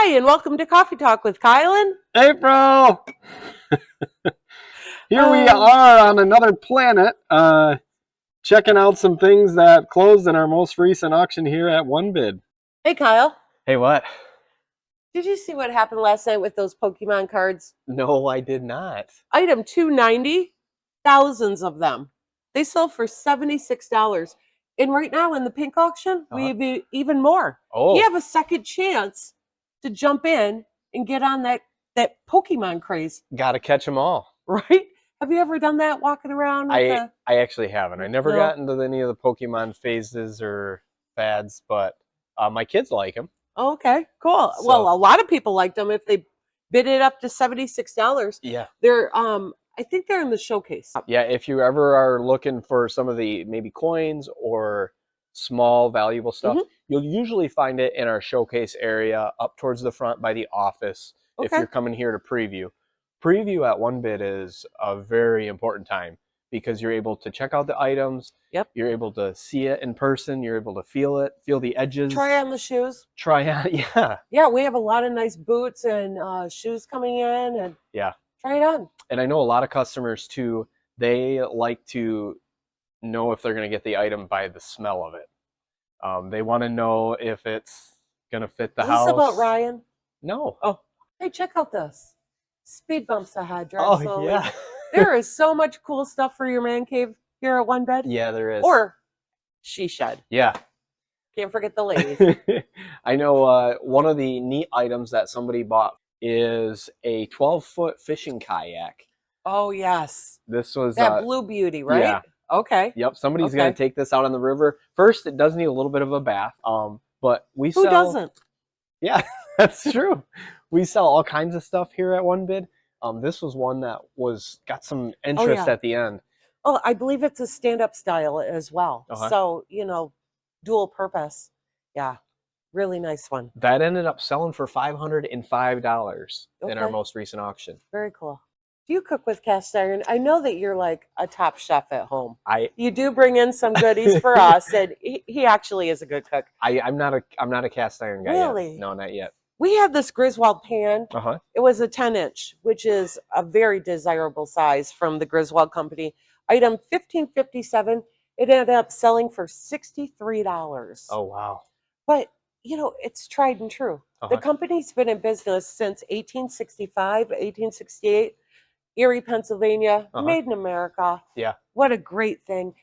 Hi, and welcome to Coffee Talk with Kylan. April! Here we are on another planet, checking out some things that closed in our most recent auction here at OneBid. Hey, Kyle. Hey, what? Did you see what happened last night with those Pokemon cards? No, I did not. Item 290, thousands of them. They sold for $76. And right now in the pink auction, we have even more. Oh. You have a second chance to jump in and get on that Pokemon craze. Gotta catch them all. Right? Have you ever done that walking around with I actually haven't. I never got into any of the Pokemon phases or fads, but my kids like them. Okay, cool. So, well, a lot of people liked them if they bid it up to $76. Yeah. They're I think they're in the showcase. Yeah, if you ever are looking for some of the maybe coins or small valuable stuff, you'll usually find it in our showcase area up towards the front by the office. If you're coming here to preview. Preview at OneBid is a very important time because you're able to check out the items. Yep. You're able to see it in person. You're able to feel it, feel the edges. Try on the shoes. Try on, yeah. Yeah, we have a lot of nice boots and shoes coming in, and try it on. And I know a lot of customers too, they like to know if they're going to get the item by the smell of it. They want to know if it's going to fit the house. Is this about Ryan? No. Oh, hey, check out this. Speed bumps ahead. Drive Oh, slowly. yeah. There is so much cool stuff for your man cave here at OneBid. Yeah, there is. Or she shed. Yeah. Can't forget the ladies. I know one of the neat items that somebody bought is a 12-foot fishing kayak. Oh, yes. This was that Blue Beauty, right? Yeah. Okay. Yep. Somebody's going to take this out on the river. First, it does need a little bit of a bath. But we sell. Who doesn't? Yeah, that's true. We sell all kinds of stuff here at OneBid. This was one that got some interest at the end. Oh, I believe it's a stand-up style as well. So, dual purpose. Yeah. Really nice one. That ended up selling for $505 in our most recent auction. Very cool. Do you cook with cast iron? I know that you're like a top chef at home. You do bring in some goodies for us, and he actually is a good cook. I'm not a cast iron guy. Really? Yet. No, not yet. We had this Griswold pan. It was a 10-inch, which is a very desirable size from the Griswold company. Item 1557. It ended up selling for $63. Oh, wow. But it's tried and true. The company's been in business since 1865, 1868. Erie, Pennsylvania, made in America. Yeah. What a great thing.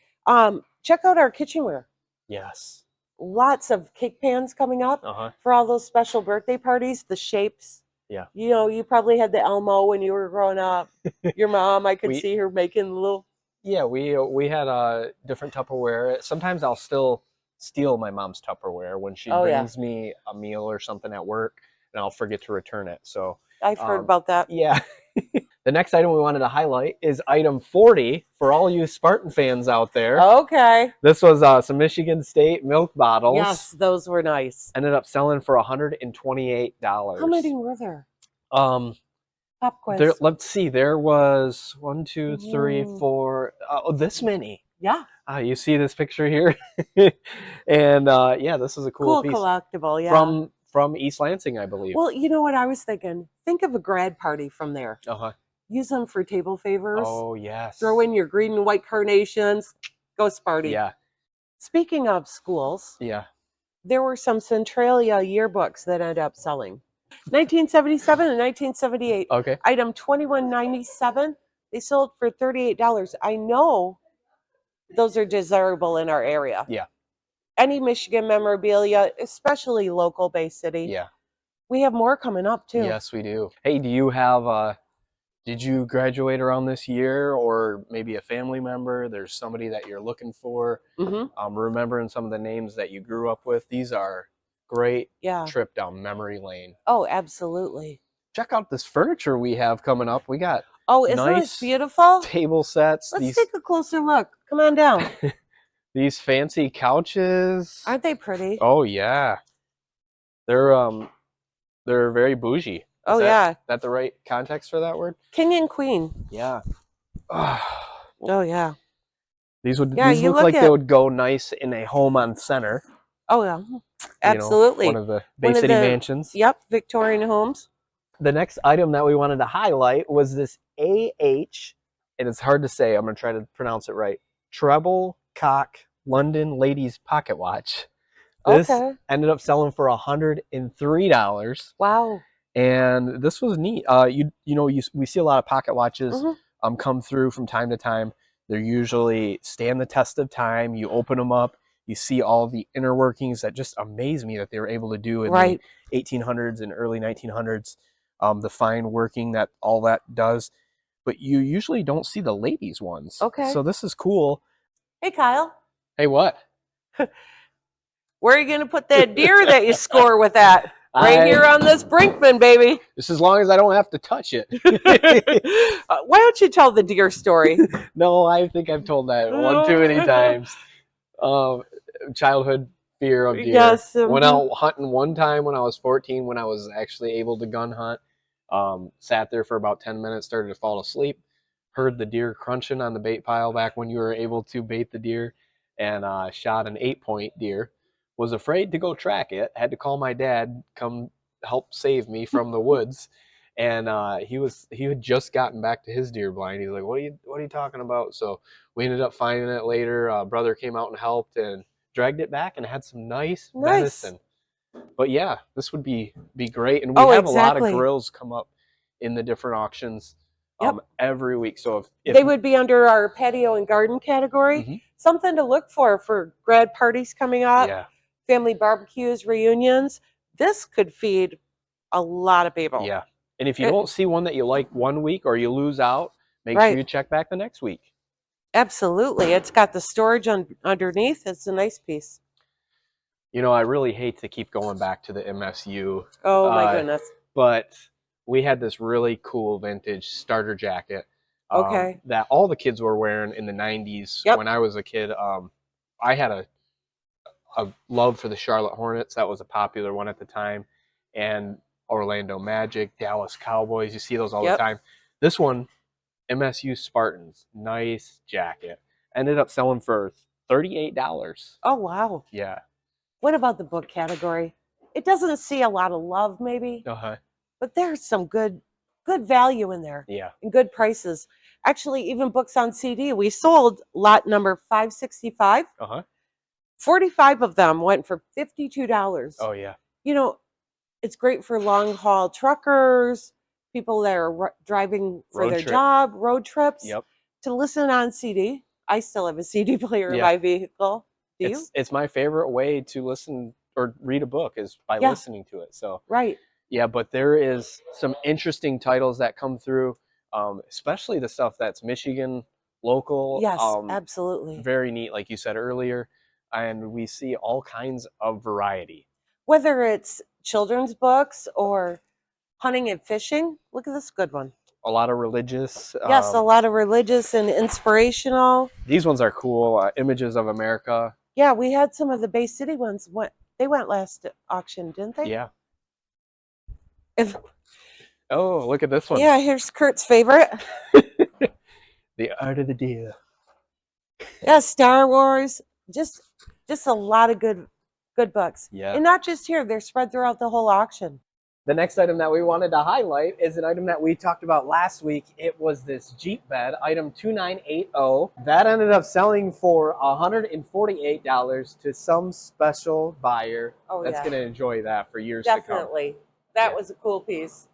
Check out our kitchenware. Yes. Lots of cake pans coming up for all those special birthday parties, the shapes. Yeah. You probably had the Elmo when you were growing up. Your mom, I could see her making the little. Yeah, we had a different Tupperware. Sometimes I'll still steal my mom's Tupperware when she brings me a meal or something at work, and I'll forget to return it. So I've heard about that. Yeah. The next item we wanted to highlight is item 40 for all you Spartan fans out there. Okay. This was some Michigan State milk bottles. Yes, those were nice. Ended up selling for $128. How many were there? Pop quiz. Let's see. There was 1, 2, 3, 4. This many. Yeah. You see this picture here, and this is a cool piece. Collectible. Yeah. From East Lansing, I believe. Well, you know what I was thinking? Think of a grad party from there. Use them for table favors. Oh, yes. Throw in your green and white carnations. Go Sparty. Yeah. Speaking of schools, there were some Centralia yearbooks that ended up selling. 1977 and 1978. Okay. Item 2197. They sold for $38. I know those are desirable in our area. Yeah. Any Michigan memorabilia, especially local Bay City. Yeah. We have more coming up too. Yes, we do. Hey, do you have did you graduate around this year, or maybe a family member? There's somebody that you're looking for. Remembering some of the names that you grew up with. These are great trip down memory lane. Oh, absolutely. Check out this furniture we have coming up. We got isn't this beautiful? Table sets. Let's take a closer look. Come on down. These fancy couches. Aren't they pretty? Oh yeah. They're very bougie. Is that the right context for that word? King and queen. Yeah. Oh yeah. These look like they would go nice in a home on center. Oh yeah, You know, absolutely. one of the Bay City mansions. Yep, Victorian homes. The next item that we wanted to highlight was this AH, and it's hard to say. I'm going to try to pronounce it right. Treble Cock London Ladies Pocket Watch. This ended up selling for $103. Wow. And this was neat. We see a lot of pocket watches come through from time to time. They're usually stand the test of time. You open them up, you see all the inner workings that just amaze me that they were able to do in the 1800s and early 1900s. The fine working that all that does, but you usually don't see the ladies ones. Okay. So this is cool. Hey, Kyle. Hey, what? Where are you going to put that deer that you score with that? Right here on this Brinkman, baby. Just as long as I don't have to touch it. Why don't you tell the deer story? No, I think I've told that one too many times. Childhood fear of deer. Yes. Went out hunting one time when I was 14, when I was actually able to gun hunt. Sat there for about 10 minutes, started to fall asleep. Heard the deer crunching on the bait pile back when you were able to bait the deer, and shot an 8-point deer. Was afraid to go track it. Had to call my dad, come help save me from the woods. And he had just gotten back to his deer blind. He's like, what are you talking about? So we ended up finding it later. Brother came out and helped and dragged it back and had some nice venison. But yeah, this would be great. And we have a lot of grills come up in the different auctions every week. So if they would be under our patio and garden category, something to look for grad parties coming up, family barbecues, reunions. This could feed a lot of people. Yeah. And if you don't see one that you like one week or you lose out, make sure you check back the next week. Absolutely. It's got the storage underneath. It's a nice piece. You know, I really hate to keep going back to the MSU. Oh, my goodness. But we had this really cool vintage starter jacket that all the kids were wearing in the 90s. When I was a kid. I had a love for the Charlotte Hornets. That was a popular one at the time. And Orlando Magic, Dallas Cowboys. You see those all the time. This one, MSU Spartans, nice jacket. Ended up selling for $38. Oh, wow. Yeah. What about the book category? It doesn't see a lot of love, maybe. But there's some good value in there. Yeah. And good prices. Actually, even books on CD. We sold lot number 565. 45 of them went for $52. Oh, yeah. You know, it's great for long haul truckers, people that are driving for their job, road trips, to listen on CD. I still have a CD player in my vehicle. Do you? It's my favorite way to listen or read a book is by listening to it. So yeah, but there is some interesting titles that come through, especially the stuff that's Michigan local. Yes, absolutely. Very neat, like you said earlier, and we see all kinds of variety. Whether it's children's books or hunting and fishing. Look at this good one. A lot of religious. Yes, a lot of religious and inspirational. These ones are cool. Images of America. Yeah, we had some of the Bay City ones. They went last auction, didn't they? Yeah. Oh, look at this one. Yeah, here's Kurt's favorite. The Art of the Deer. Yeah, Star Wars. Just a lot of good books. Yeah. And not just here, they're spread throughout the whole auction. The next item that we wanted to highlight is an item that we talked about last week. It was this Jeep bed, item 2980. That ended up selling for $148 to some special buyer that's going to enjoy that for years to come. Definitely. That was a cool piece.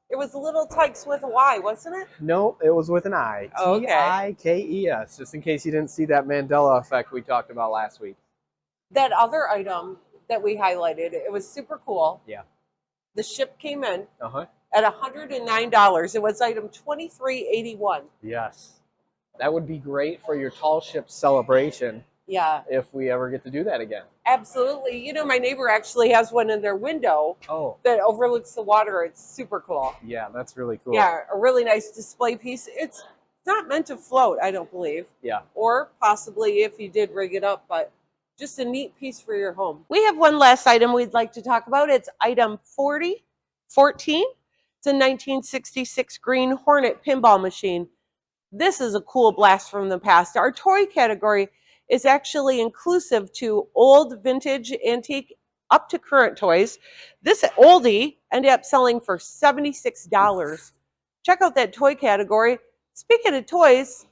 It was a little Tikes with a Y, wasn't it? No, it was with an I. Tikes, just in case you didn't see that Mandela effect we talked about last week. That other item that we highlighted, it was super cool. Yeah. The ship came in at $109. It was item 2381. Yes. That would be great for your tall ship celebration. Yeah. If we ever get to do that again. Absolutely. You know, my neighbor actually has one in their window that overlooks the water. It's super cool. Yeah, that's really cool. Yeah, a really nice display piece. It's not meant to float, I don't believe. Yeah. Or possibly if you did rig it up, but just a neat piece for your home. We have one last item we'd like to talk about. It's item 4014. It's a 1966 Green Hornet pinball machine. This is a cool blast from the past. Our toy category is actually inclusive to old, vintage, antique, up to current toys. This oldie ended up selling for $76. Check out that toy category. Speaking of toys,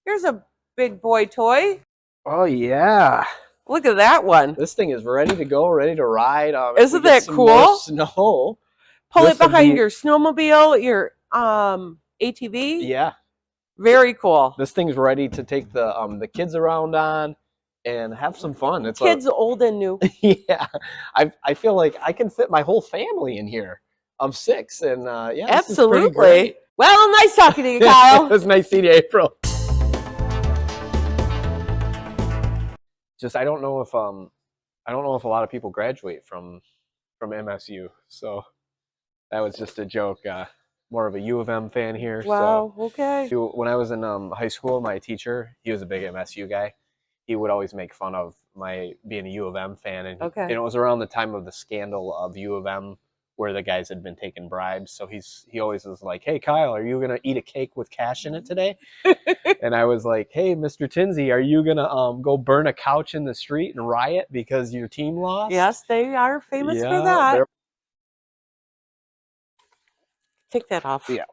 here's a big boy toy. Oh yeah. Look at that one. This thing is ready to go, ready to ride. Isn't that cool? Snow. Pull it behind your snowmobile, your ATV. Yeah. Very cool. This thing's ready to take the kids around on and have some fun. It's kids old and new. Yeah. I feel like I can fit my whole family in here of 6, and yeah, absolutely. Well, nice talking to you, Kyle. It was nice seeing you, April. Just I don't know if a lot of people graduate from MSU, so that was just a joke. More of a U of M fan here. Wow. So, okay. When I was in high school, my teacher, he was a big MSU guy. He would always make fun of my being a U of M fan, and it was around the time of the scandal of U of M, where the guys had been taking bribes. So he always was like, "Hey Kyle, are you gonna eat a cake with cash in it today?" And I was like, "Hey Mr. Tinsey, are you gonna go burn a couch in the street and riot because your team lost?" Yes, they are famous for that. Take that off. Yeah.